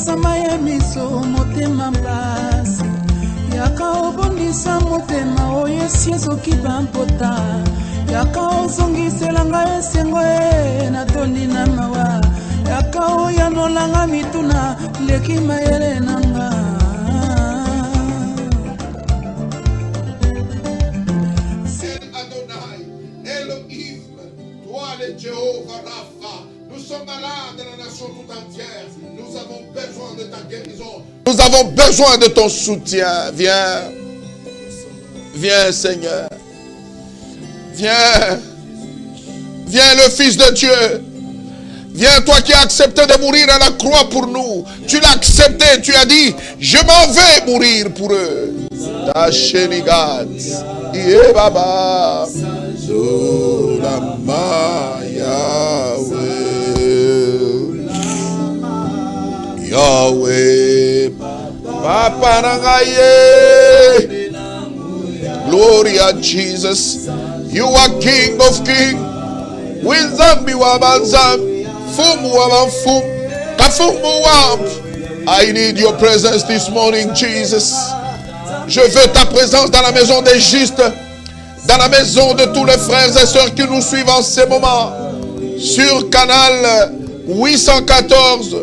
sama ya miso motema mpasi yaka obondisa motema oyo esi ezoki bampota yaka ozongisela ngai esengo natondi na mawa yaka oyanolanga mituna leki mayele nanga. Adonai, Elohim, toi le Jéhovah Rapha, nous sommes malades dans la nation tout entière, nous avons besoin de ta guérison, nous avons besoin de ton soutien. Viens, viens Seigneur, viens, viens le Fils de Dieu. Viens, toi qui as accepté de mourir à la croix pour nous. Tu l'as accepté, tu as dit, je m'en vais mourir pour eux. Ta chenigat, Ie Baba, Zolama Yahweh, Yahweh, Papa Nangaye. Glory to Jesus. You are King of Kings. Winzambi Wabanzam. I need your presence this morning, Jesus. Je veux ta présence dans la maison des justes, dans la maison de tous les frères et sœurs qui nous suivent en ces moments, sur canal 814,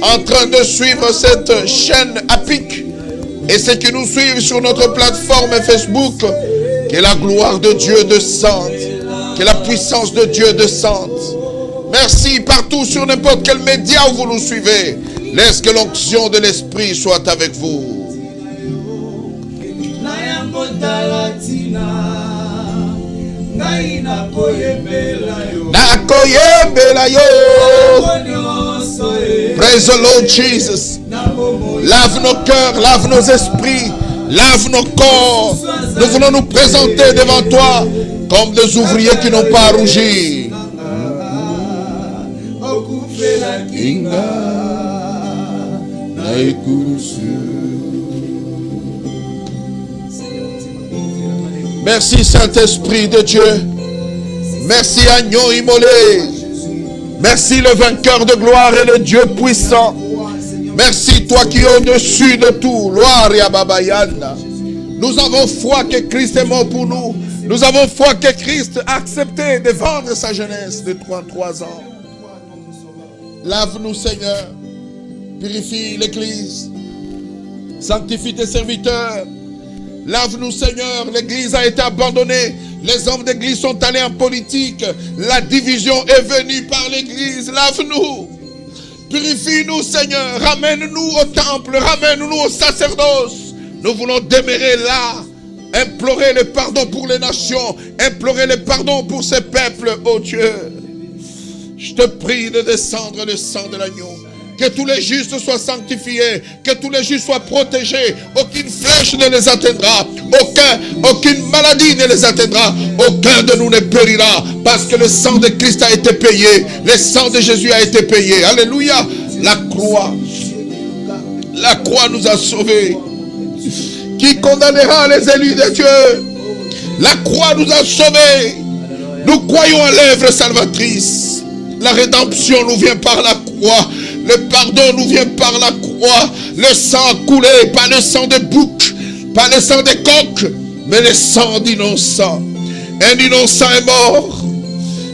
en train de suivre cette chaîne à pic, et ceux qui nous suivent sur notre plateforme Facebook. Que la gloire de Dieu descende, que la puissance de Dieu descende. Merci partout sur n'importe quel média où vous nous suivez. Laisse que l'onction de l'Esprit soit avec vous. Praise the Lord Jesus. Lave nos cœurs, lave nos esprits, lave nos corps. Nous voulons nous présenter devant toi comme des ouvriers qui n'ont pas rougi. Merci Saint-Esprit de Dieu. Merci Agneau immolé. Merci le vainqueur de gloire et le Dieu puissant. Merci toi qui es au-dessus de tout. Gloire à Baba Yana. Nous avons foi que Christ est mort pour nous. Nous avons foi que Christ a accepté de vendre sa jeunesse de 33 ans. Lave-nous Seigneur. Purifie l'Église. Sanctifie tes serviteurs. Lave-nous Seigneur. L'Église a été abandonnée. Les hommes d'Église sont allés en politique. La division est venue par l'Église. Lave-nous. Purifie-nous Seigneur. Ramène-nous au temple. Ramène-nous au sacerdoce. Nous voulons demeurer là. Implorer le pardon pour les nations. Implorer le pardon pour ces peuples, oh Dieu. Je te prie de descendre le sang de l'agneau. Que tous les justes soient sanctifiés. Que tous les justes soient protégés. Aucune flèche ne les atteindra. Aucune maladie ne les atteindra. Aucun de nous ne périra. Parce que le sang de Christ a été payé. Le sang de Jésus a été payé. Alléluia. La croix nous a sauvés. Qui condamnera les élus de Dieu? La croix nous a sauvés. Nous croyons à l'œuvre salvatrice. La rédemption nous vient par la croix. Le pardon nous vient par la croix. Le sang a coulé, pas le sang de bouc, pas le sang de coq, mais le sang d'innocent. Un innocent est mort.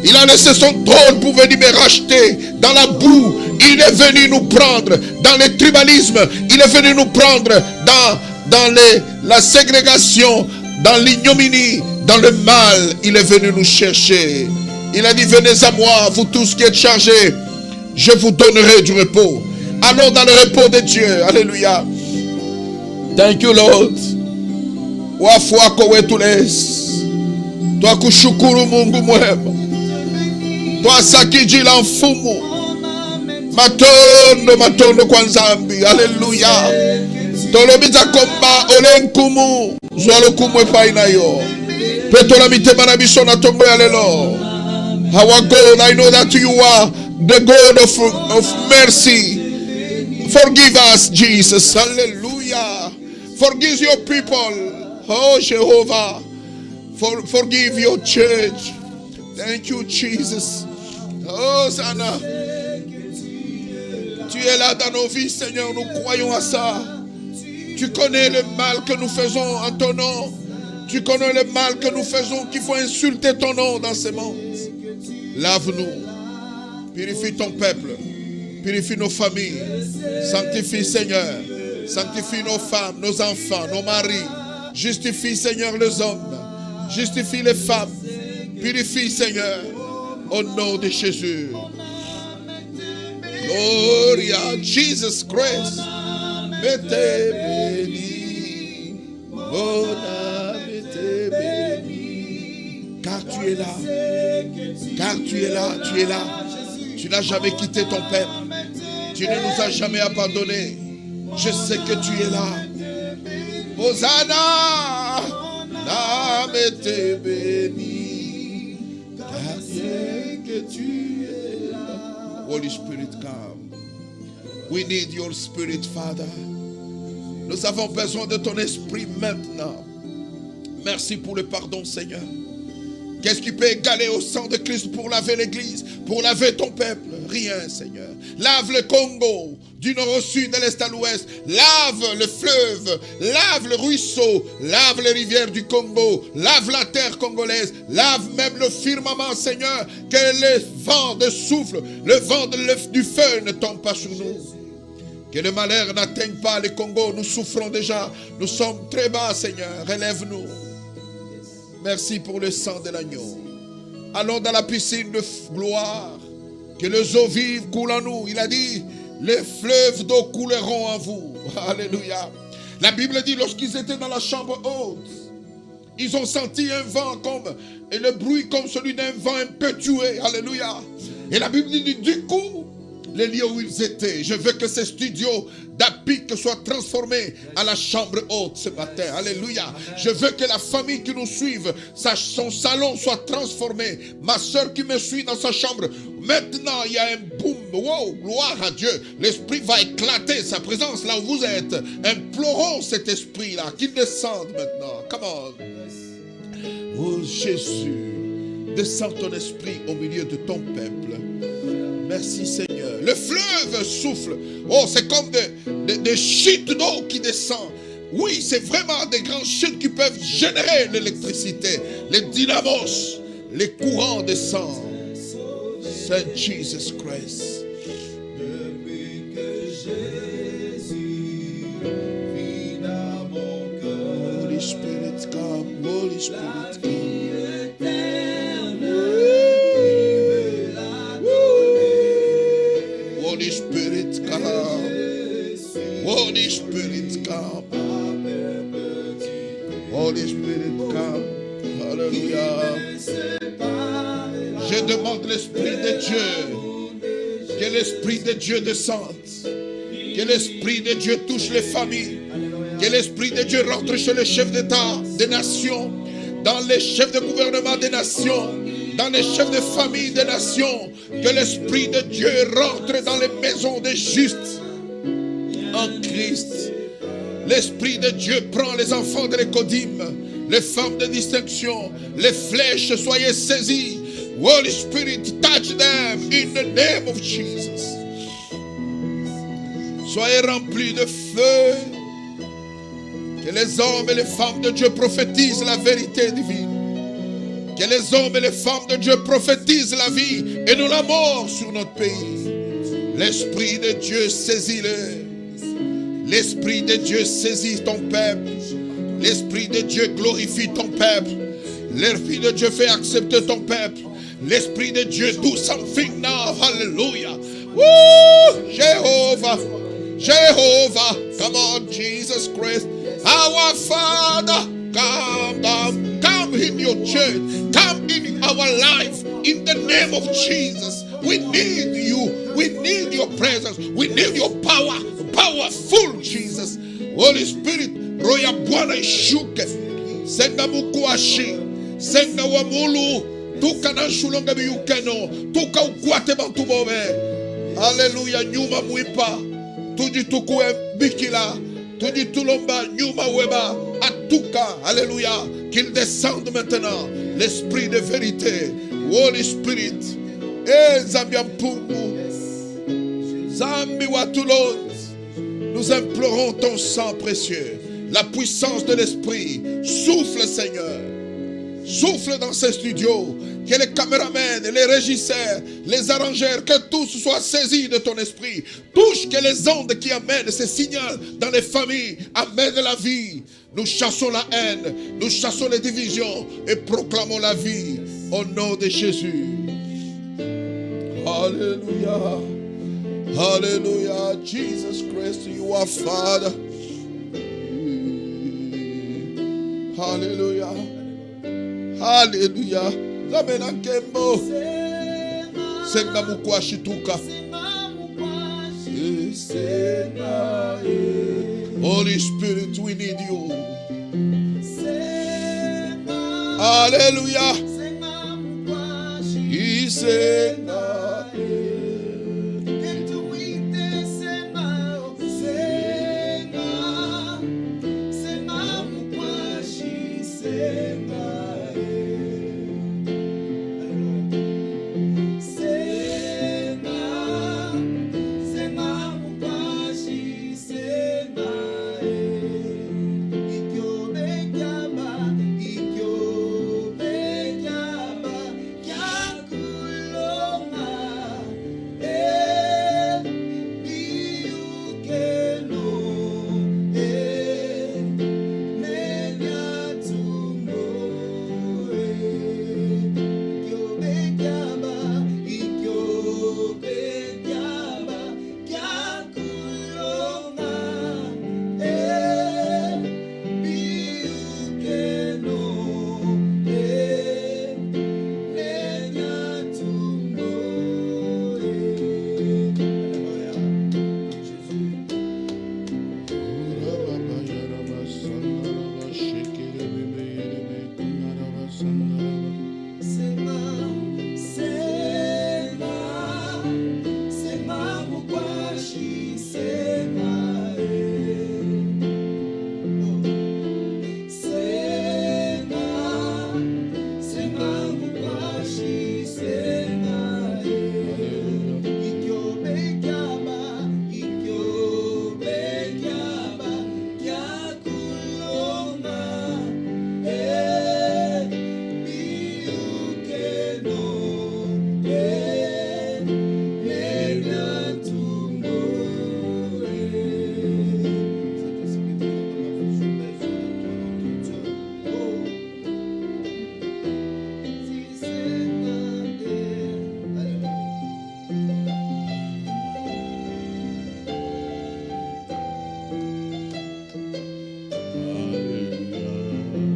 Il a laissé son trône pour venir me racheter. Dans la boue, il est venu nous prendre. Dans le tribalisme, il est venu nous prendre. Dans la ségrégation, dans l'ignominie, dans le mal, il est venu nous chercher. Il a dit, venez à moi, vous tous qui êtes chargés, je vous donnerai du repos. Allons dans le repos de Dieu. Alléluia. Thank you, Lord. Wafua kowe tules. Toi kushukuru Mungu mwema. Toi sakiji la mfumu. Matondo kwa nzambi. Alléluia. Tolobita komba olenkumu. Zwalo kumwe painayo. Petola mitema na biso na tongo ya lelo. Our God, I know that you are the God of mercy. Forgive us, Jesus. Hallelujah. Forgive your people. Oh, Jehovah. Forgive your church. Thank you, Jesus. Oh, Sana. Tu es là dans nos vies, Seigneur, nous croyons à ça. Tu connais le mal que nous faisons en ton nom. Tu connais le mal que nous faisons, qu'il faut insulter ton nom dans ce monde. Lave-nous. Purifie ton peuple. Purifie nos familles. Sanctifie, Seigneur. Sanctifie nos femmes, nos enfants, nos maris. Justifie, Seigneur, les hommes. Justifie les femmes. Purifie, Seigneur. Au nom de Jésus. Gloria, Jesus Christ. T'es béni. Mon âme t'est béni. Car tu es là. Car tu es là, tu es là. Tu n'as jamais quitté ton peuple. Tu ne nous as jamais abandonnés. Je sais que tu es là. Hosanna, l'âme t'est bénie. Car que tu es là. Holy Spirit, come. We need your Spirit, Father. Nous avons besoin de ton esprit maintenant. Merci pour le pardon, Seigneur. Qu'est-ce qui peut égaler au sang de Christ pour laver l'église, pour laver ton peuple? Rien, Seigneur. Lave le Congo, du nord au sud, de l'est à l'ouest. Lave le fleuve, lave le ruisseau, lave les rivières du Congo, lave la terre congolaise, lave même le firmament, Seigneur. Que le vent de souffle, le vent du feu ne tombe pas sur nous. Que le malheur n'atteigne pas le Congo. Nous souffrons déjà. Nous sommes très bas, Seigneur. Relève-nous. Merci pour le sang de l'agneau. Allons dans la piscine de gloire. Que les eaux vives coulent en nous. Il a dit, les fleuves d'eau couleront en vous. Alléluia. La Bible dit, lorsqu'ils étaient dans la chambre haute, ils ont senti un vent et le bruit comme celui d'un vent impétueux. Alléluia. Et la Bible dit, du coup, les lieux où ils étaient, je veux que ces studios d'Apic soient transformés à la chambre haute ce matin. Alléluia. Je veux que la famille qui nous suive, son salon soit transformé. Ma soeur qui me suit dans sa chambre, maintenant il y a un boom. Wow, gloire à Dieu. L'esprit va éclater, sa présence là où vous êtes. Implorons cet esprit-là, qu'il descende maintenant. Come on. Oh Jésus, descends ton esprit au milieu de ton peuple. Merci Seigneur. Le fleuve souffle. Oh, c'est comme des chutes d'eau qui descendent. Oui, c'est vraiment des grandes chutes qui peuvent générer l'électricité. Les dynamos, les courants descendent. Saint Jesus Christ. Depuis que Jésus vit dans mon cœur. Holy Spirit come, Holy Spirit come. Holy Spirit come. Holy Spirit come. Holy Spirit come. Alléluia. Je demande l'Esprit de Dieu. Que l'Esprit de Dieu descende. Que l'Esprit de Dieu touche les familles. Que l'Esprit de Dieu rentre chez les chefs d'État des nations. Dans les chefs de gouvernement des nations. Dans les chefs de famille des nations. Que l'Esprit de Dieu rentre dans les maisons des justes en Christ. L'Esprit de Dieu prend les enfants de l'écodime, les femmes de distinction, les flèches, soyez saisis. Holy Spirit, touch them in the name of Jesus. Soyez remplis de feu. Que les hommes et les femmes de Dieu prophétisent la vérité divine. Que les hommes et les femmes de Dieu prophétisent la vie et non la mort sur notre pays. L'Esprit de Dieu saisit-le. L'Esprit de Dieu saisit ton peuple. L'Esprit de Dieu glorifie ton peuple. L'Esprit de Dieu fait accepter ton peuple. L'Esprit de Dieu do something now. Hallelujah. Woo! Jehovah. Jehovah. Come on, Jesus Christ. Our Father. Come down. Come in your church. Come in our life. In the name of Jesus. We need you. We need your presence. We need your power. Powerful Jesus. Holy Spirit. Roya Bwana ishuke. Senga mukuashi. Senga wamulu. Tuka na shulonga biyukeno. Tuka ukwate bantu bobe. Alléluia. Nyuma muipa. Tuji tukue bikila. Tuji tulomba nyuma weba. Atuka. Alléluia. Qu'il descende maintenant. L'esprit de vérité. Holy Spirit. Zambiampungu. Zambi Watulon, nous implorons ton sang précieux, la puissance de l'Esprit. Souffle, Seigneur. Souffle dans ces studios. Que les caméramans, les régisseurs, les arrangeurs, que tous soient saisis de ton esprit. Touche que les ondes qui amènent ces signaux dans les familles amènent la vie. Nous chassons la haine, nous chassons les divisions et proclamons la vie au nom de Jésus. Alléluia. Alléluia. Jesus Christ, you are Father. Alléluia. Alléluia. Zamena kembo. Senga mukwa shituka. Holy Spirit, we need you. Alléluia.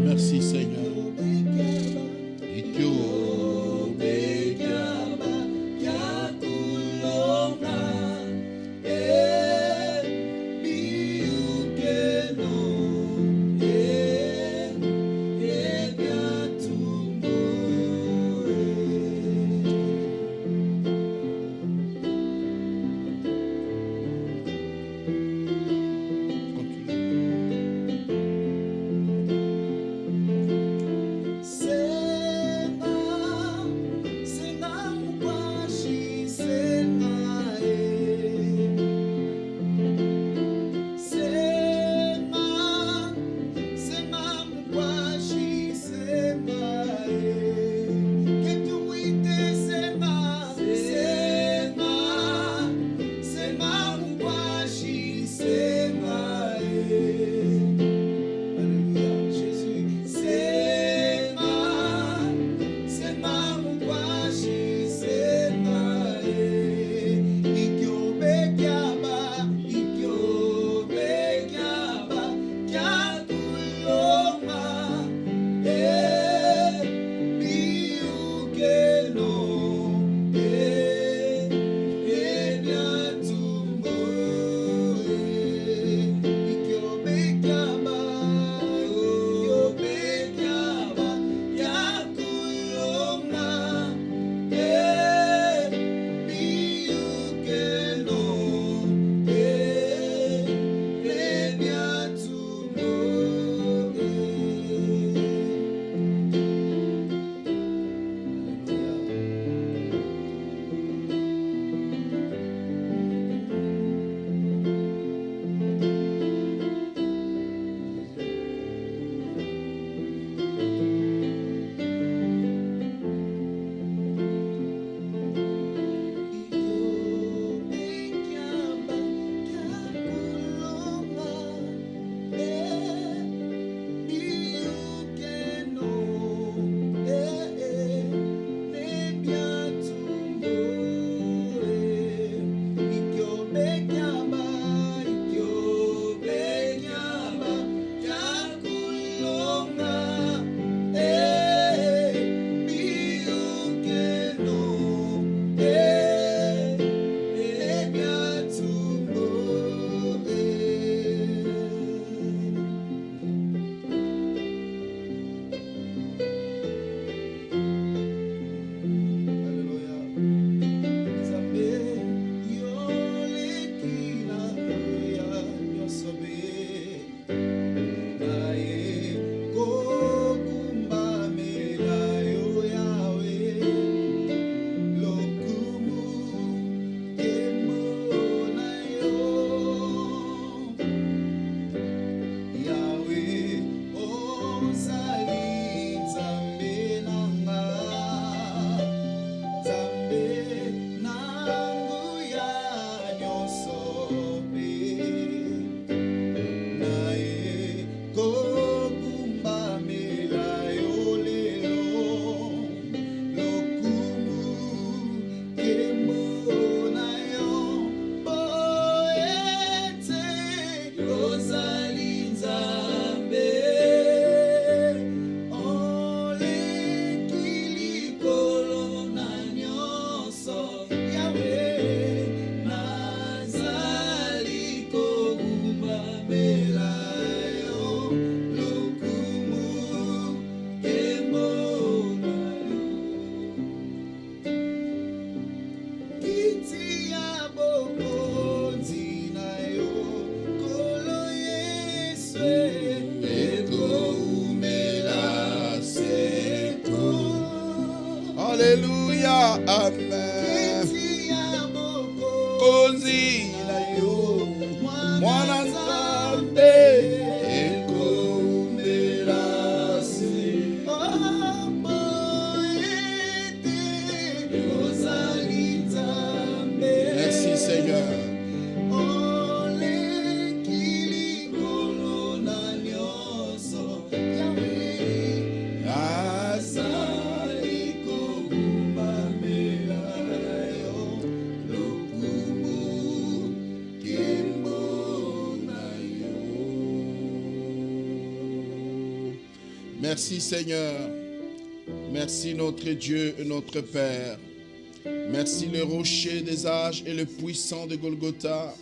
Merci Seigneur. Alléluia. Amen. Konzi na yo mwana nzambe ekombelasi. Merci Seigneur. Merci Seigneur. Merci notre Dieu et notre Père. Merci le rocher des âges et le puissant de Golgotha.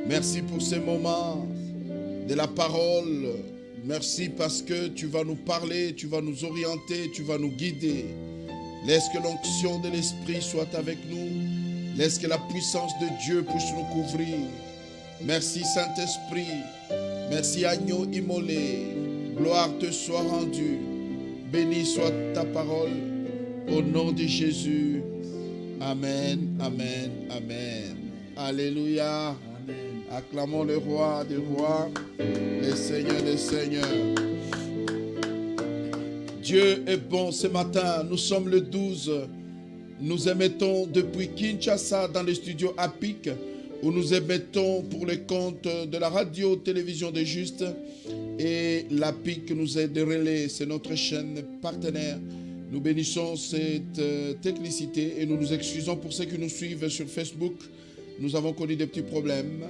Merci pour ces moments de la parole. Merci parce que tu vas nous parler, tu vas nous orienter, tu vas nous guider. Laisse que l'onction de l'Esprit soit avec nous. Laisse que la puissance de Dieu puisse nous couvrir. Merci Saint-Esprit. Merci Agneau immolé. Gloire te soit rendue. Béni soit ta parole. Au nom de Jésus. Amen, amen, amen. Alléluia. Amen. Acclamons le roi des rois, le Seigneur des seigneurs. Dieu est bon ce matin. Nous sommes le 12. Nous émettons depuis Kinshasa dans le studio APIC, où nous émettons pour le compte de la radio-télévision des Justes. Et l'APIC nous aide de relais, c'est notre chaîne partenaire. Nous bénissons cette technicité et nous nous excusons pour ceux qui nous suivent sur Facebook. Nous avons connu des petits problèmes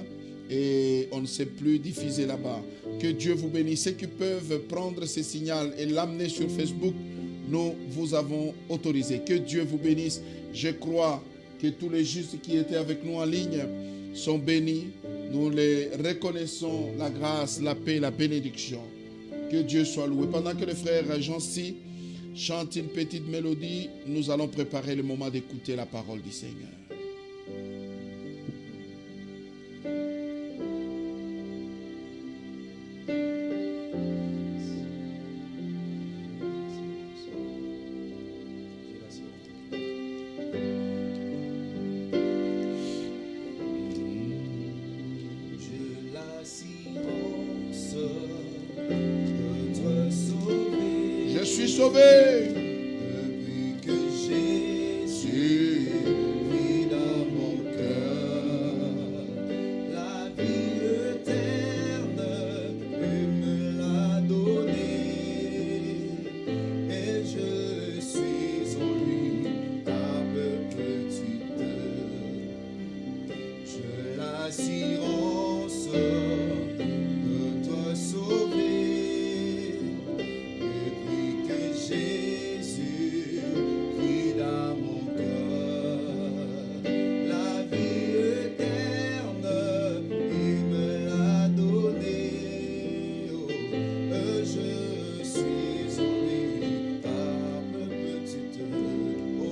et on ne sait plus diffuser là-bas. Que Dieu vous bénisse. Ceux qui peuvent prendre ce signal et l'amener sur Facebook, nous vous avons autorisé. Que Dieu vous bénisse. Je crois que tous les justes qui étaient avec nous en ligne sont bénis. Nous les reconnaissons, la grâce, la paix, la bénédiction. Que Dieu soit loué. Pendant que le frère Jean-Cy chante une petite mélodie, nous allons préparer le moment d'écouter la parole du Seigneur. Je suis sauvé. Depuis que Jésus vit dans mon cœur, la vie éterne, il me l'a donnée, et je suis en lui avec petite. J'ai l'assurance de toi sauver. Jésus vit dans mon cœur, la vie éterne, il me l'a donnée, oh, je suis en lui, âme petite, oh,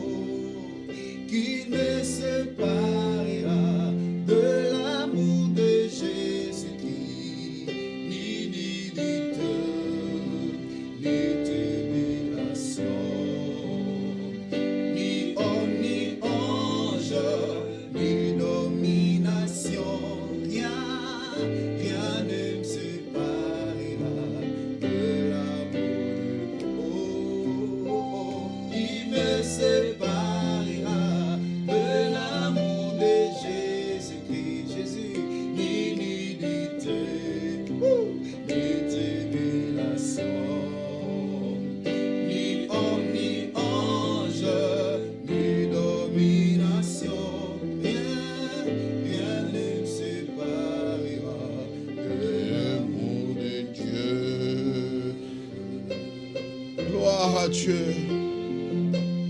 qui ne séparera de l'amour de Jésus-Christ, ni ni homme, ni ange, ni domination, rien ne me séparera de l'amour. Il me séparera de l'amour de Jésus-Christ, Jésus, ni tribulation. Dieu,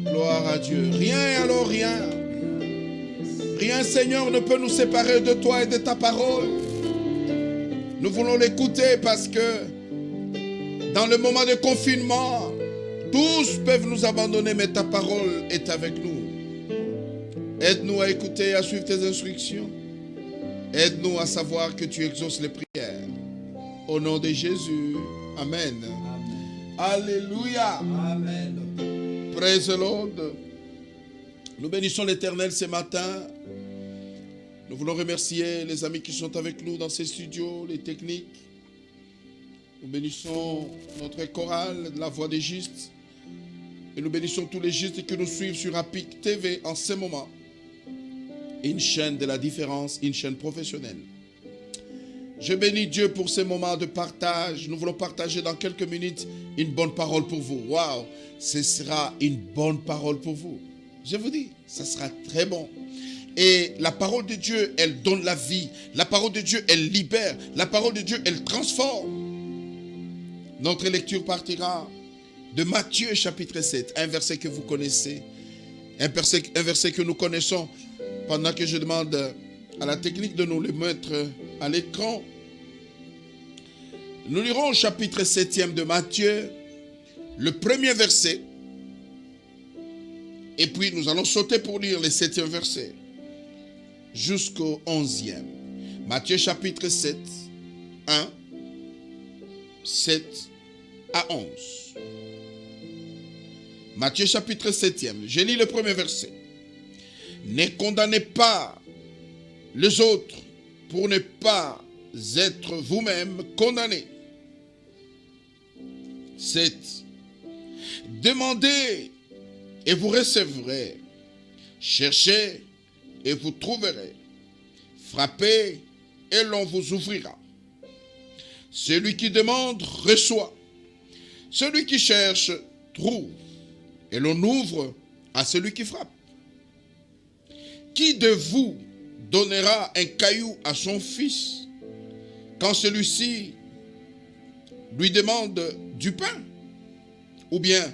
gloire à Dieu. Rien et alors rien. Rien, Seigneur, ne peut nous séparer de toi et de ta parole. Nous voulons l'écouter parce que dans le moment de confinement, tous peuvent nous abandonner, mais ta parole est avec nous. Aide-nous à écouter et à suivre tes instructions. Aide-nous à savoir que tu exauces les prières. Au nom de Jésus, Amen. Alléluia. Amen. Praise the Lord. Nous bénissons l'Éternel ce matin. Nous voulons remercier les amis qui sont avec nous dans ces studios, les techniques. Nous bénissons notre chorale, la voix des justes. Et nous bénissons tous les justes qui nous suivent sur APIC TV en ce moment. Une chaîne de la différence, une chaîne professionnelle. Je bénis Dieu pour ces moments de partage. Nous voulons partager dans quelques minutes une bonne parole pour vous. Waouh, ce sera une bonne parole pour vous. Je vous dis, ça sera très bon. Et la parole de Dieu, elle donne la vie. La parole de Dieu, elle libère. La parole de Dieu, elle transforme. Notre lecture partira de Matthieu chapitre 7, un verset que vous connaissez. Un verset que nous connaissons. Pendant que je demande à la technique de nous le mettre à l'écran. Nous lirons au chapitre 7 de Matthieu, le premier verset. Et puis nous allons sauter pour lire le 7e verset jusqu'au 11e. Matthieu chapitre 7, 1, 7 à 11. Matthieu chapitre 7e. Je lis le premier verset. Ne condamnez pas les autres pour ne pas être vous-même condamnés. 7. Demandez et vous recevrez. Cherchez et vous trouverez. Frappez et l'on vous ouvrira. Celui qui demande reçoit. Celui qui cherche trouve. Et l'on ouvre à celui qui frappe. Qui de vous donnera un caillou à son fils quand celui-ci lui demande du pain? Ou bien,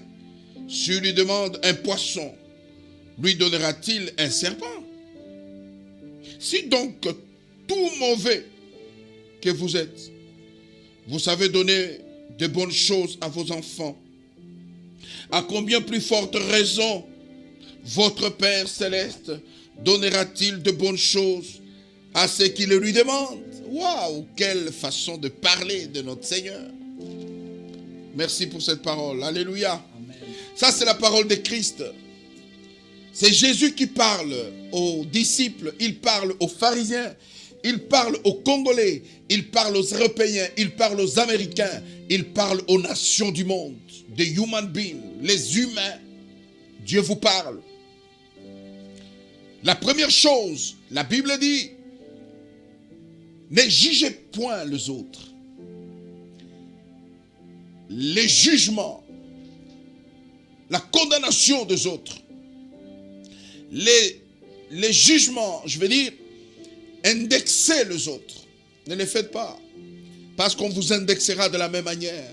s'il lui demande un poisson, lui donnera-t-il un serpent? Si donc tout mauvais que vous êtes, vous savez donner de bonnes choses à vos enfants, à combien plus forte raison votre Père céleste donnera-t-il de bonnes choses à ceux qui le lui demandent? Waouh, quelle façon de parler de notre Seigneur. Merci pour cette parole. Alléluia. Amen. Ça, c'est la parole de Christ. C'est Jésus qui parle aux disciples, il parle aux pharisiens, il parle aux Congolais, il parle aux Européens, il parle aux Américains, il parle aux nations du monde, des human beings, les humains. Dieu vous parle. La première chose, la Bible dit, ne jugez point les autres. Les jugements, la condamnation des autres, les jugements, je veux dire, indexez les autres. Ne les faites pas, parce qu'on vous indexera de la même manière.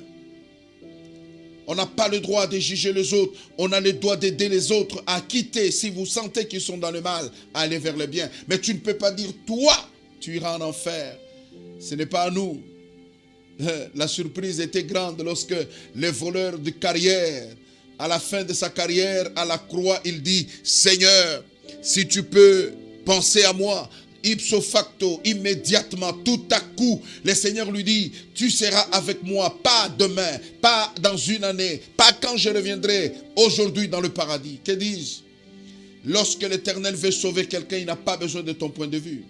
On n'a pas le droit de juger les autres. On a le droit d'aider les autres à quitter. Si vous sentez qu'ils sont dans le mal, à aller vers le bien. Mais tu ne peux pas dire, toi, tu iras en enfer. Ce n'est pas à nous. La surprise était grande lorsque le voleur de carrière, à la fin de sa carrière, à la croix, il dit, Seigneur, si tu peux penser à moi, ipso facto, immédiatement, tout à coup, le Seigneur lui dit, tu seras avec moi, pas demain, pas dans une année, pas quand je reviendrai, aujourd'hui dans le paradis. Que dis-je? Lorsque l'Éternel veut sauver quelqu'un, il n'a pas besoin de ton point de vue.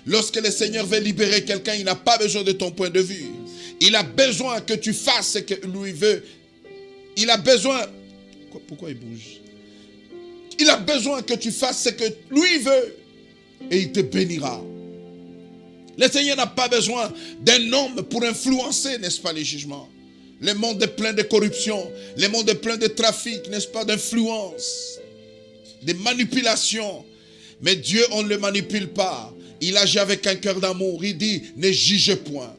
Lorsque le Seigneur veut libérer quelqu'un, il n'a pas besoin de ton point de vue. Il a besoin que tu fasses ce que lui veut. Il a besoin... Pourquoi il bouge? Il a besoin que tu fasses ce que lui veut. Et il te bénira. Le Seigneur n'a pas besoin d'un homme pour influencer, n'est-ce pas, les jugements. Le monde est plein de corruption. Le monde est plein de trafic, n'est-ce pas, d'influence, de manipulation. Mais Dieu, on ne le manipule pas. Il agit avec un cœur d'amour. Il dit, ne jugez point.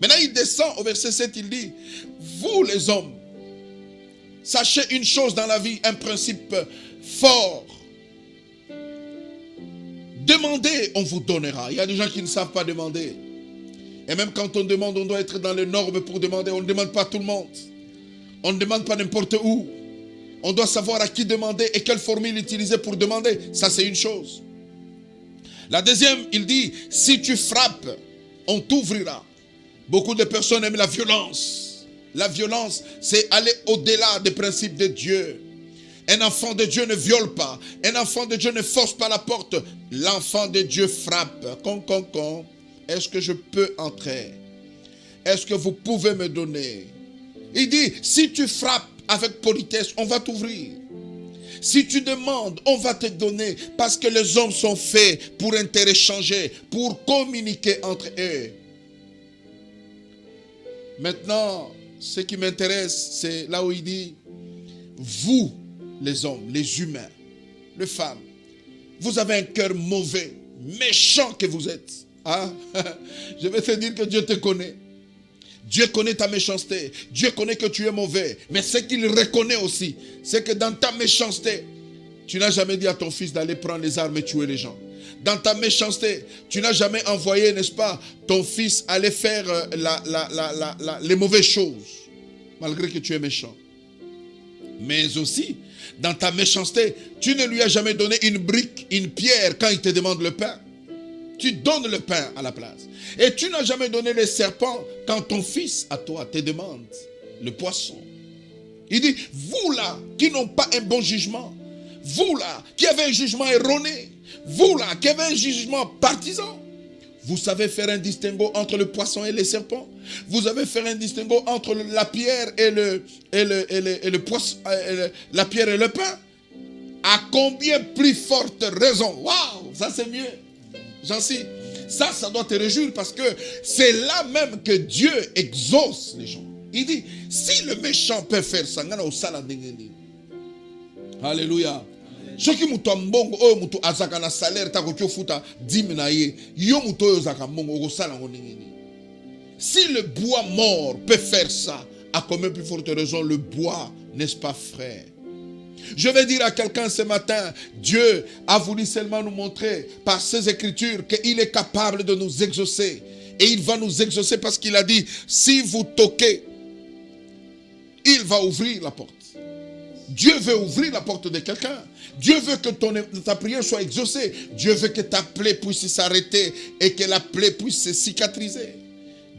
Maintenant, il descend au verset 7, il dit, vous les hommes, sachez une chose dans la vie, un principe fort. Demandez, on vous donnera. Il y a des gens qui ne savent pas demander. Et même quand on demande, on doit être dans les normes pour demander. On ne demande pas à tout le monde. On ne demande pas n'importe où. On doit savoir à qui demander et quelle formule utiliser pour demander. Ça, c'est une chose. La deuxième, il dit, si tu frappes, on t'ouvrira. Beaucoup de personnes aiment la violence. La violence, c'est aller au-delà des principes de Dieu. Un enfant de Dieu ne viole pas. Un enfant de Dieu ne force pas la porte. L'enfant de Dieu frappe. Con. Est-ce que je peux entrer? Est-ce que vous pouvez me donner? Il dit, si tu frappes avec politesse, on va t'ouvrir. Si tu demandes, on va te donner. Parce que les hommes sont faits pour interéchanger, pour communiquer entre eux. Maintenant, ce qui m'intéresse, c'est là où il dit, vous, les hommes, les humains, les femmes, vous avez un cœur mauvais, méchant que vous êtes. Hein? Je vais te dire que Dieu te connaît. Dieu connaît ta méchanceté. Dieu connaît que tu es mauvais. Mais ce qu'il reconnaît aussi, c'est que dans ta méchanceté, tu n'as jamais dit à ton fils d'aller prendre les armes et tuer les gens. Dans ta méchanceté, tu n'as jamais envoyé, n'est-ce pas, ton fils aller faire les mauvaises choses, malgré que tu es méchant. Mais aussi, dans ta méchanceté, tu ne lui as jamais donné une brique, une pierre quand il te demande le pain. Tu donnes le pain à la place. Et tu n'as jamais donné les serpents quand ton fils à toi te demande le poisson. Il dit, vous là, qui n'ont pas un bon jugement, vous là, qui avez un jugement erroné, vous là, qui avez un jugement partisan, vous savez faire un distinguo entre le poisson et les serpents. Vous savez faire un distinguo entre la pierre et le poisson, la pierre et le pain. À combien plus forte raison? Waouh, ça c'est mieux. J'en suis. Ça doit te réjouir parce que c'est là même que Dieu exauce les gens. Il dit, si le méchant peut faire ça, alléluia. Si le bois mort peut faire ça, à combien plus forte raison le bois, n'est-ce pas, frère? Je vais dire à quelqu'un ce matin, Dieu a voulu seulement nous montrer par ses écritures qu'il est capable de nous exaucer. Et il va nous exaucer parce qu'il a dit, si vous toquez, il va ouvrir la porte. Dieu veut ouvrir la porte de quelqu'un. Dieu veut que ta prière soit exaucée. Dieu veut que ta plaie puisse s'arrêter et que la plaie puisse se cicatriser.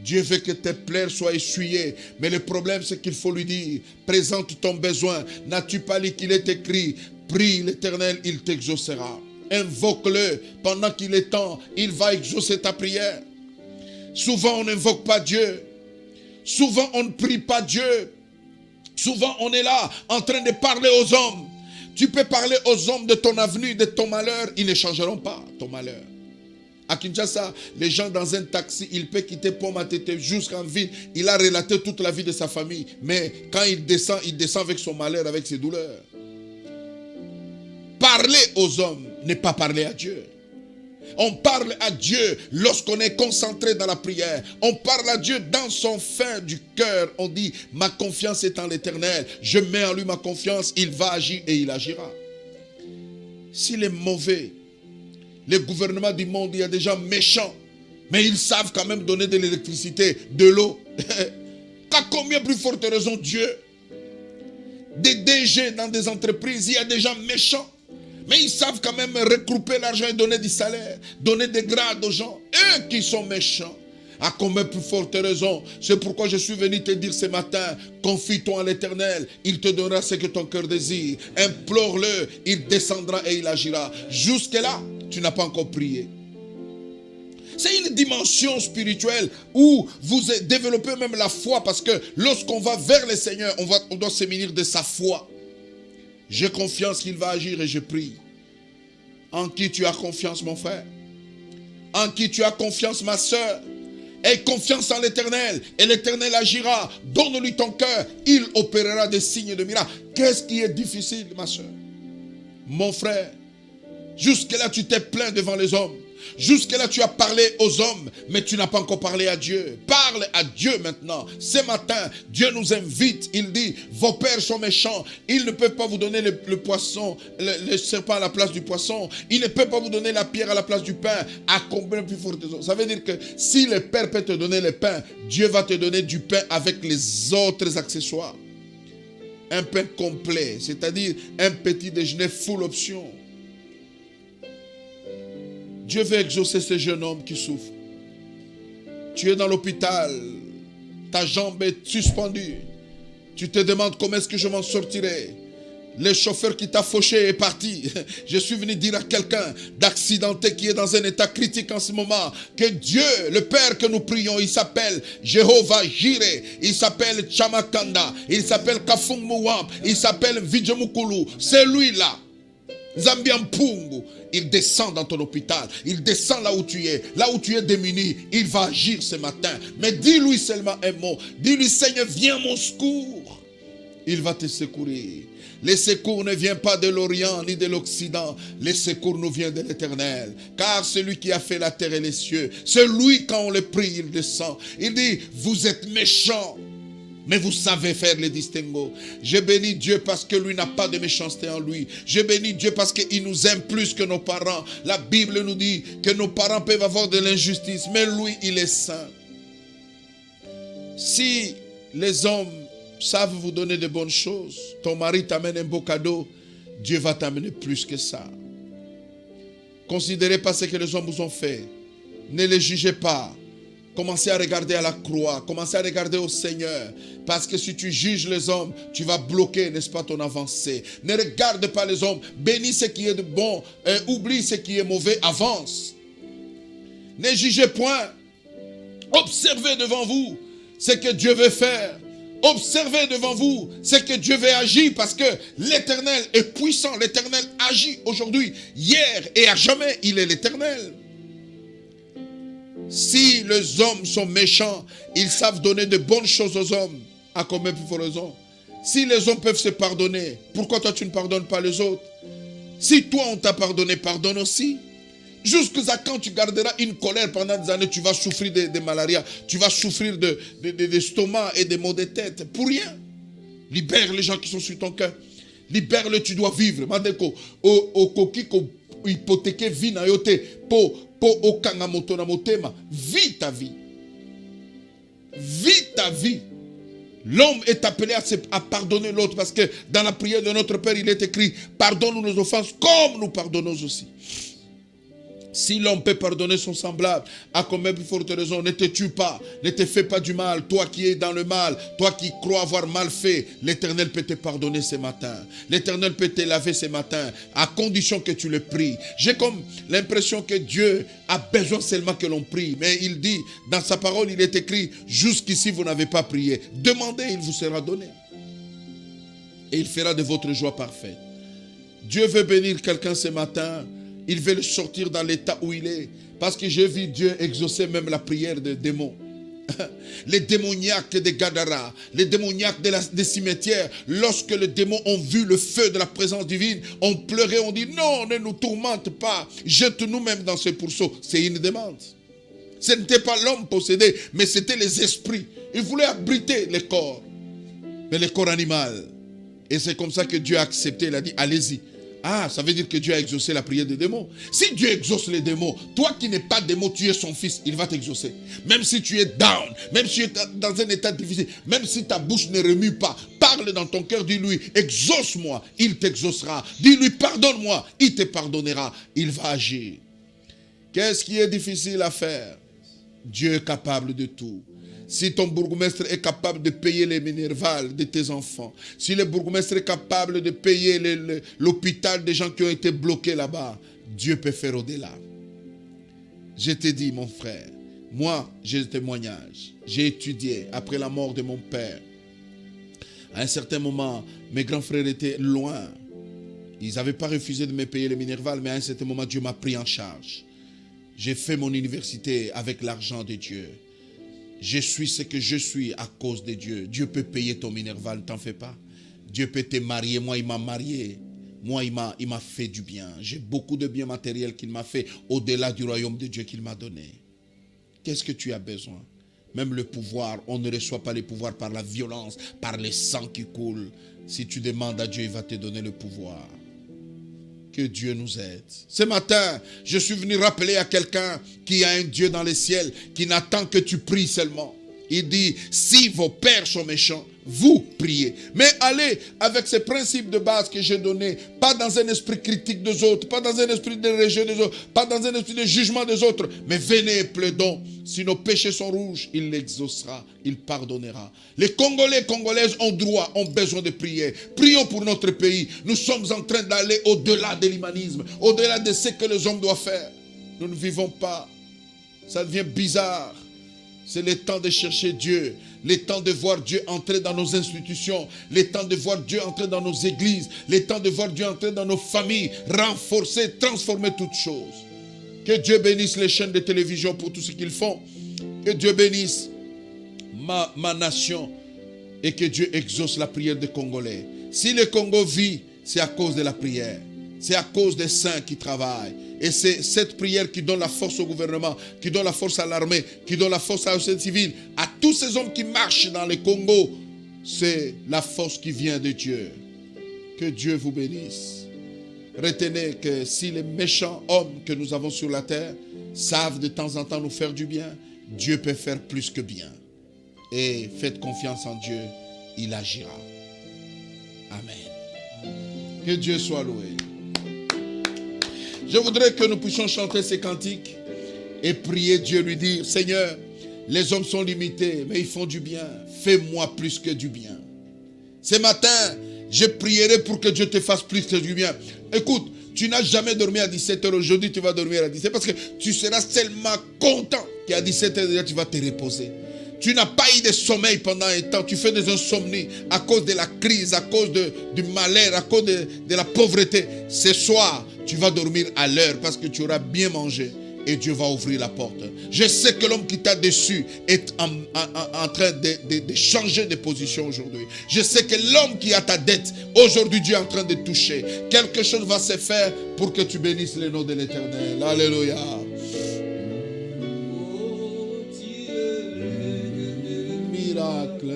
Dieu veut que tes plaies soient essuyées. Mais le problème, c'est qu'il faut lui dire, présente ton besoin. N'as-tu pas lu qu'il est écrit, prie l'Éternel, il t'exaucera. Invoque-le pendant qu'il est temps. Il va exaucer ta prière. Souvent, on n'invoque pas Dieu. Souvent, on ne prie pas Dieu. Souvent, on est là en train de parler aux hommes. Tu peux parler aux hommes de ton avenir, de ton malheur. Ils ne changeront pas ton malheur. À Kinshasa, les gens dans un taxi, il peut quitter Pont-Matete jusqu'en ville. Il a relaté toute la vie de sa famille. Mais quand il descend avec son malheur, avec ses douleurs. Parler aux hommes n'est pas parler à Dieu. On parle à Dieu lorsqu'on est concentré dans la prière. On parle à Dieu dans son fin du cœur. On dit, ma confiance est en l'Éternel. Je mets en lui ma confiance. Il va agir et il agira. S'il est mauvais, les gouvernements du monde, il y a des gens méchants. Mais ils savent quand même donner de l'électricité, de l'eau. Qu'à combien plus forte raison Dieu? Des DG dans des entreprises, il y a des gens méchants. Mais ils savent quand même regrouper l'argent et donner du salaire, donner des grades aux gens. Eux qui sont méchants. À combien plus forte raison? C'est pourquoi je suis venu te dire ce matin, confie-toi en l'Éternel, il te donnera ce que ton cœur désire. Implore-le, il descendra et il agira. Jusque-là, tu n'as pas encore prié. C'est une dimension spirituelle où vous développez même la foi, parce que lorsqu'on va vers le Seigneur, on doit se munir de sa foi. J'ai confiance qu'il va agir et je prie. En qui tu as confiance, mon frère? En qui tu as confiance, ma soeur? Aie confiance en l'Éternel et l'Éternel agira. Donne-lui ton cœur, il opérera des signes et de miracles. Qu'est-ce qui est difficile, ma soeur? Mon frère, jusque-là tu t'es plaint devant les hommes. Jusque-là tu as parlé aux hommes, mais tu n'as pas encore parlé à Dieu. Parle à Dieu maintenant. Ce matin, Dieu nous invite. Il dit, vos pères sont méchants. Ils ne peuvent pas vous donner le poisson, le serpent à la place du poisson. Ils ne peuvent pas vous donner la pierre à la place du pain. À combien plus forte raison? Ça veut dire que si le Père peut te donner le pain, Dieu va te donner du pain avec les autres accessoires. Un pain complet, c'est-à-dire un petit déjeuner full option. Dieu veut exaucer ce jeune homme qui souffre. Tu es dans l'hôpital, ta jambe est suspendue. Tu te demandes comment est-ce que je m'en sortirai. Le chauffeur qui t'a fauché est parti. Je suis venu dire à quelqu'un d'accidenté qui est dans un état critique en ce moment que Dieu, le Père que nous prions, il s'appelle Jéhovah Jireh, il s'appelle Chamakanda, il s'appelle Kafung Muwam, il s'appelle Vijamukulu. C'est lui-là. Zambian Pungu. Il descend dans ton hôpital. Il descend là où tu es démuni. Il va agir ce matin. Mais dis-lui seulement un mot. Dis-lui, Seigneur, viens à mon secours. Il va te secourir. Les secours ne viennent pas de l'Orient ni de l'Occident. Les secours nous viennent de l'Éternel. Car celui qui a fait la terre et les cieux, c'est lui, quand on le prie, il descend. Il dit, vous êtes méchants, mais vous savez faire les distinguos. Je bénis Dieu parce que lui n'a pas de méchanceté en lui. Je bénis Dieu parce qu'il nous aime plus que nos parents. La Bible nous dit que nos parents peuvent avoir de l'injustice, mais lui, il est saint. Si les hommes savent vous donner de bonnes choses, ton mari t'amène un beau cadeau, Dieu va t'amener plus que ça. Considérez pas ce que les hommes vous ont fait. Ne les jugez pas. Commencez à regarder à la croix. Commencez à regarder au Seigneur. Parce que si tu juges les hommes, tu vas bloquer, n'est-ce pas, ton avancée. Ne regarde pas les hommes. Bénis ce qui est de bon. Oublie ce qui est mauvais. Avance. Ne jugez point. Observez devant vous ce que Dieu veut faire. Observez devant vous ce que Dieu veut agir, parce que l'Éternel est puissant. L'Éternel agit aujourd'hui, hier et à jamais. Il est l'Éternel. Si les hommes sont méchants, ils savent donner de bonnes choses aux hommes. À combien plus forte raison? Si les hommes peuvent se pardonner, pourquoi toi tu ne pardonnes pas les autres? Si toi on t'a pardonné, pardonne aussi. Jusqu'à quand tu garderas une colère pendant des années, tu vas souffrir de malaria, tu vas souffrir d'estomac et de maux de tête. Pour rien. Libère les gens qui sont sur ton cœur. Libère-le, tu dois vivre. Mandeko, au kokiko hypothéqué vie na yote po okanga moto na motema. Vis ta vie. Vis ta vie. L'homme est appelé à pardonner l'autre, parce que dans la prière de notre Père, il est écrit, pardonne-nous nos offenses comme nous pardonnons aussi. Si l'homme peut pardonner son semblable, à combien plus forte raison, ne te tue pas, ne te fais pas du mal, toi qui es dans le mal, toi qui crois avoir mal fait, l'Éternel peut te pardonner ce matin. L'Éternel peut te laver ce matin, à condition que tu le pries. J'ai comme l'impression que Dieu a besoin seulement que l'on prie, mais il dit, dans sa parole, il est écrit, jusqu'ici vous n'avez pas prié. Demandez, il vous sera donné. Et il fera de votre joie parfaite. Dieu veut bénir quelqu'un ce matin. Il veut le sortir dans l'état où il est. Parce que j'ai vu Dieu exaucer même la prière des démons. Les démoniaques de Gadara, les démoniaques des cimetières, lorsque les démons ont vu le feu de la présence divine, ont pleuré, ont dit non, ne nous tourmente pas, jette-nous même dans ce pourceau. C'est une demande. Ce n'était pas l'homme possédé, mais c'était les esprits. Ils voulaient abriter les corps, mais les corps animaux. Et c'est comme ça que Dieu a accepté, il a dit allez-y. Ah, ça veut dire que Dieu a exaucé la prière des démons. Si Dieu exauce les démons, toi qui n'es pas démon, tu es son fils, il va t'exaucer. Même si tu es down, même si tu es dans un état difficile, même si ta bouche ne remue pas, parle dans ton cœur, dis-lui, exauce-moi, il t'exaucera. Dis-lui, pardonne-moi, il te pardonnera, il va agir. Qu'est-ce qui est difficile à faire? Dieu est capable de tout. Si ton bourgmestre est capable de payer les minervales de tes enfants, si le bourgmestre est capable de payer l'hôpital des gens qui ont été bloqués là-bas, Dieu peut faire au-delà. Je te dis, mon frère, moi, j'ai un témoignage. J'ai étudié après la mort de mon père. À un certain moment, mes grands frères étaient loin. Ils n'avaient pas refusé de me payer les minervales, mais à un certain moment, Dieu m'a pris en charge. J'ai fait mon université avec l'argent de Dieu. Je suis ce que je suis à cause de Dieu. Dieu peut payer ton minerval, ne t'en fais pas. Dieu peut te marier. Moi, il m'a marié. Moi, il m'a fait du bien. J'ai beaucoup de biens matériels qu'il m'a fait au-delà du royaume de Dieu qu'il m'a donné. Qu'est-ce que tu as besoin? Même le pouvoir, on ne reçoit pas les pouvoirs par la violence, par les sangs qui coulent. Si tu demandes à Dieu, il va te donner le pouvoir. Que Dieu nous aide. Ce matin, je suis venu rappeler à quelqu'un qui a un Dieu dans les ciels, qui n'attend que tu pries seulement. Il dit, si vos pères sont méchants, vous priez. Mais allez avec ces principes de base que j'ai donnés, pas dans un esprit critique des autres, pas dans un esprit de rejet des autres, pas dans un esprit de jugement des autres, mais venez et plaidons. Si nos péchés sont rouges, il l'exaucera, il pardonnera. Les Congolais, Congolaises ont droit, ont besoin de prier. Prions pour notre pays. Nous sommes en train d'aller au-delà de l'humanisme, au-delà de ce que les hommes doivent faire. Nous ne vivons pas. Ça devient bizarre. C'est le temps de chercher Dieu, le temps de voir Dieu entrer dans nos institutions, le temps de voir Dieu entrer dans nos églises, le temps de voir Dieu entrer dans nos familles, renforcer, transformer toutes choses. Que Dieu bénisse les chaînes de télévision pour tout ce qu'ils font. Que Dieu bénisse ma nation et que Dieu exauce la prière des Congolais. Si le Congo vit, c'est à cause de la prière. C'est à cause des saints qui travaillent. Et c'est cette prière qui donne la force au gouvernement, qui donne la force à l'armée, qui donne la force à la société civile, à tous ces hommes qui marchent dans les Congos. C'est la force qui vient de Dieu. Que Dieu vous bénisse. Retenez que si les méchants hommes que nous avons sur la terre savent de temps en temps nous faire du bien, Dieu peut faire plus que bien. Et faites confiance en Dieu, il agira. Amen. Que Dieu soit loué. Je voudrais que nous puissions chanter ces cantiques et prier Dieu, lui dire, Seigneur, les hommes sont limités, mais ils font du bien. Fais-moi plus que du bien. Ce matin, je prierai pour que Dieu te fasse plus que du bien. Écoute, tu n'as jamais dormi à 17h. Aujourd'hui, tu vas dormir à 17h parce que tu seras tellement content qu'à 17h, déjà, tu vas te reposer. Tu n'as pas eu de sommeil pendant un temps. Tu fais des insomnies à cause de la crise, à cause du malheur, à cause de la pauvreté. Ce soir, tu vas dormir à l'heure parce que tu auras bien mangé et Dieu va ouvrir la porte. Je sais que l'homme qui t'a déçu est en train de changer de position aujourd'hui. Je sais que l'homme qui a ta dette, aujourd'hui Dieu est en train de toucher. Quelque chose va se faire pour que tu bénisses le nom de l'Éternel. Alléluia. Miracle,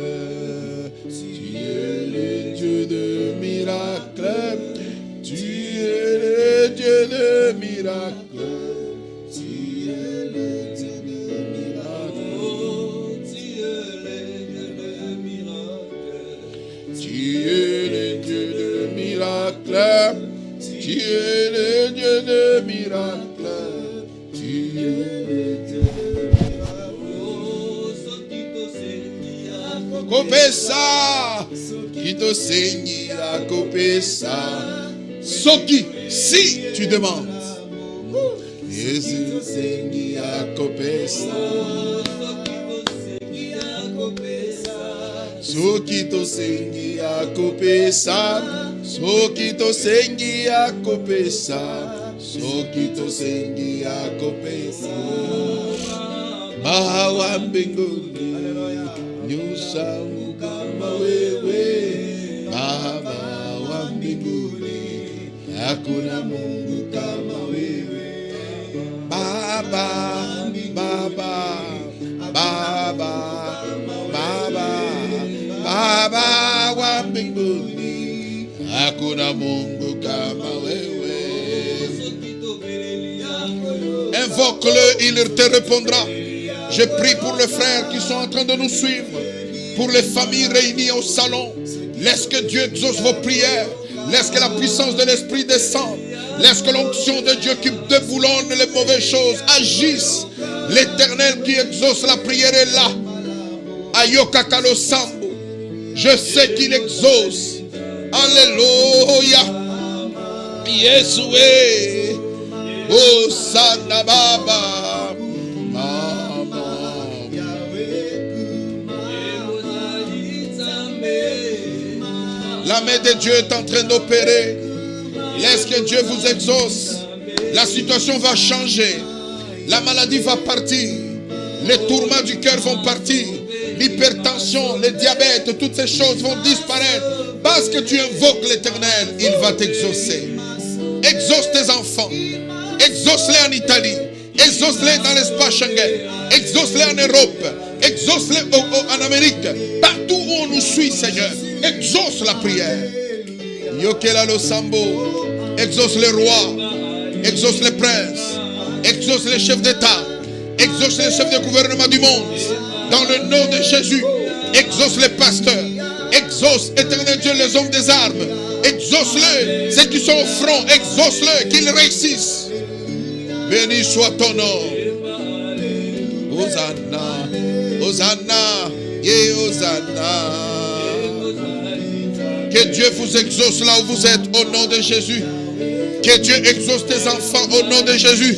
tu es le Dieu de miracle. Tu es le Dieu de miracle. Tu es le Dieu de miracle. Tu es le Dieu de miracle. Tu es le Dieu de miracle. Tu es le Dieu de miracle. Kopesa, Kito Sengi a Kopesa. Soki, si tu demandes. Jésus Sengi a Kopesa. Sokito Sengi a Kopesa. Sokito Sengi a Kopesa. Sokito Sengi a Kopesa. Bawa mbinguni nyusa mukama wewe. Baba wa mbinguni hakuna Mungu kama wewe. Baba, Baba, Baba, Baba, Baba wa mbinguni hakuna Mungu kama wewe. Invoque-le, il te répondra. Je prie pour les frères qui sont en train de nous suivre, pour les familles réunies au salon. Laisse que Dieu exauce vos prières. Laisse que la puissance de l'Esprit descende. Laisse que l'onction de Dieu qui déboulonne les mauvaises choses agisse. L'Éternel qui exauce la prière est là. Ayoka Kalo Sambo. Je sais qu'il exauce. Alléluia. Yesoué. Oh Sanababa. La main de Dieu est en train d'opérer. Laisse que Dieu vous exauce. La situation va changer. La maladie va partir. Les tourments du cœur vont partir. L'hypertension, le diabète, toutes ces choses vont disparaître. Parce que tu invoques l'Éternel, il va t'exaucer. Exauce tes enfants. Exauce-les en Italie. Exauce-les dans l'espace Schengen. Exauce-les en Europe. Exauce-les en Amérique. Partout où on nous suit, Seigneur. Exauce la prière. Yokela lo Sambo. Exauce les rois. Exauce les princes. Exauce les chefs d'État. Exauce les chefs de gouvernement du monde. Dans le nom de Jésus, exauce les pasteurs. Exauce, éternel Dieu, les hommes des armes. Exauce-le, ceux qui sont au front. Exauce-le, qu'ils réussissent. Béni soit ton nom. Hosanna, Hosanna, et Hosanna. Que Dieu vous exauce là où vous êtes au nom de Jésus. Que Dieu exauce tes enfants au nom de Jésus.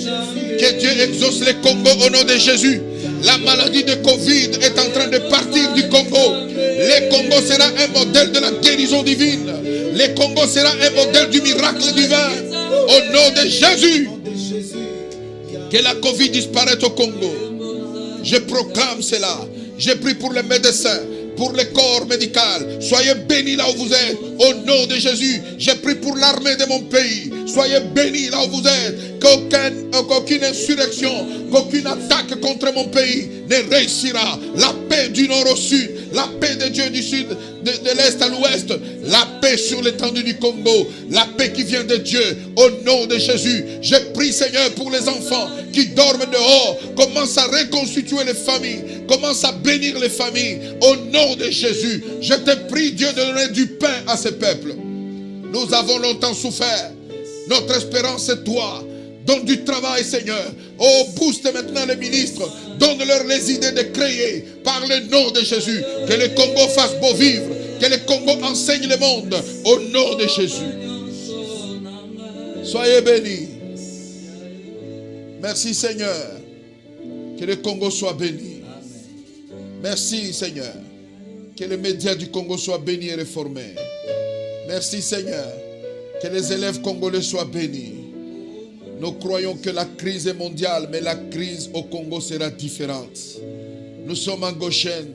Que Dieu exauce les Congos au nom de Jésus. La maladie de Covid est en train de partir du Congo. Le Congo sera un modèle de la guérison divine. Le Congo sera un modèle du miracle divin. Au nom de Jésus. Que la Covid disparaisse au Congo. Je proclame cela. Je prie pour les médecins, pour le corps médical. Soyez bénis là où vous êtes. Au nom de Jésus, je prie pour l'armée de mon pays. Soyez bénis là où vous êtes. Qu'aucune insurrection, qu'aucune attaque contre mon pays ne réussira. La paix du nord au sud, la paix de Dieu du sud, de l'est à l'ouest, la paix sur l'étendue du Congo, la paix qui vient de Dieu. Au nom de Jésus, je prie Seigneur pour les enfants qui dorment dehors. Commence à reconstituer les familles, commence à bénir les familles. Au nom de Jésus, je te prie Dieu de donner du pain à ce peuple. Nous avons longtemps souffert. Notre espérance c'est toi. Donne du travail, Seigneur. Oh, booste maintenant les ministres. Donne-leur les idées de créer par le nom de Jésus. Que le Congo fasse beau vivre. Que le Congo enseigne le monde. Au nom de Jésus. Soyez bénis. Merci, Seigneur. Que le Congo soit béni. Merci, Seigneur. Que les médias du Congo soient bénis et réformés. Merci, Seigneur. Que les élèves congolais soient bénis. Nous croyons que la crise est mondiale, mais la crise au Congo sera différente. Nous sommes en Goshen.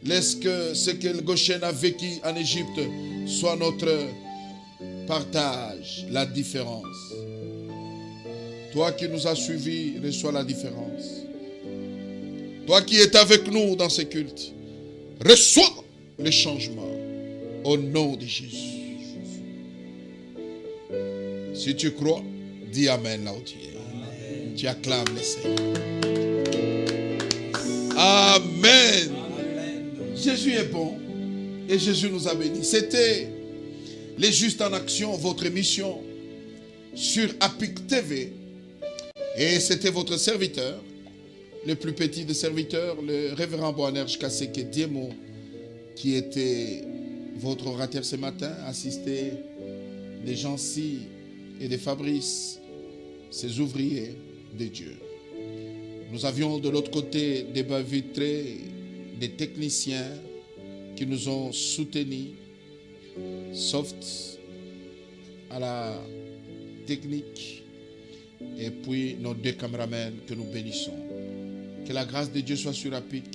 Laisse que ce que le Goshen a vécu en Égypte soit notre partage, la différence. Toi qui nous as suivis, reçois la différence. Toi qui es avec nous dans ce culte, reçois le changement au nom de Jésus. Si tu crois, dis Amen là où tu es. Tu acclames le Seigneur. Amen. Jésus est bon et Jésus nous a bénis. C'était Les Justes en Action, votre émission sur APIC TV. Et c'était votre serviteur, le plus petit des serviteurs, le révérend Boanerge Kaseke Diemo, qui était votre orateur ce matin, assisté des Jancy et de Fabrice, ces ouvriers de Dieu. Nous avions de l'autre côté des bas vitrés, des techniciens qui nous ont soutenus, Soft à la technique, et puis nos deux caméramans que nous bénissons. Que la grâce de Dieu soit sur APIC,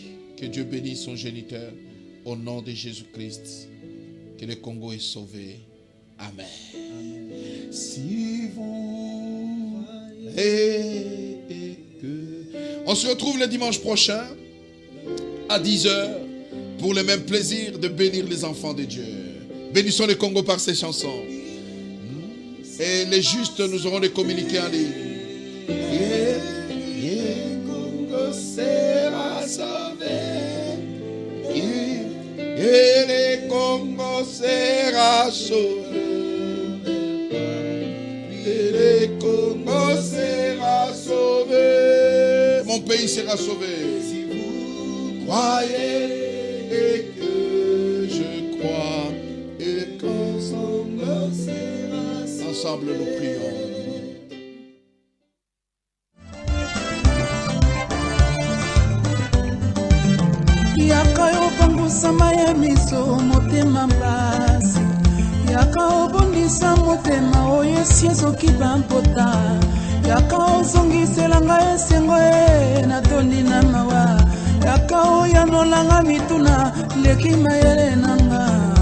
que Dieu bénisse son géniteur au nom de Jésus-Christ. Que le Congo est sauvé. Amen. Amen. Si vous voyez que... On se retrouve le dimanche prochain à 10h pour le même plaisir de bénir les enfants de Dieu. Bénissons le Congo par ces chansons. Et les justes, nous aurons des communiqués en ligne. Le Congo sera sauvé. Et le Congo sera sauvé. Et le Congo sera sauvé. Mon pays sera sauvé. Si vous croyez et que je crois, et qu'ensemble sera, ensemble nous prions. Yaka obongusama ya miso motema mpasi, yaka obondisa motema oyo esi ezoki bampota, yaka ozongisela ngai esengo natondi na mawa, yaka oyanolanga mituna leki mayele nanga.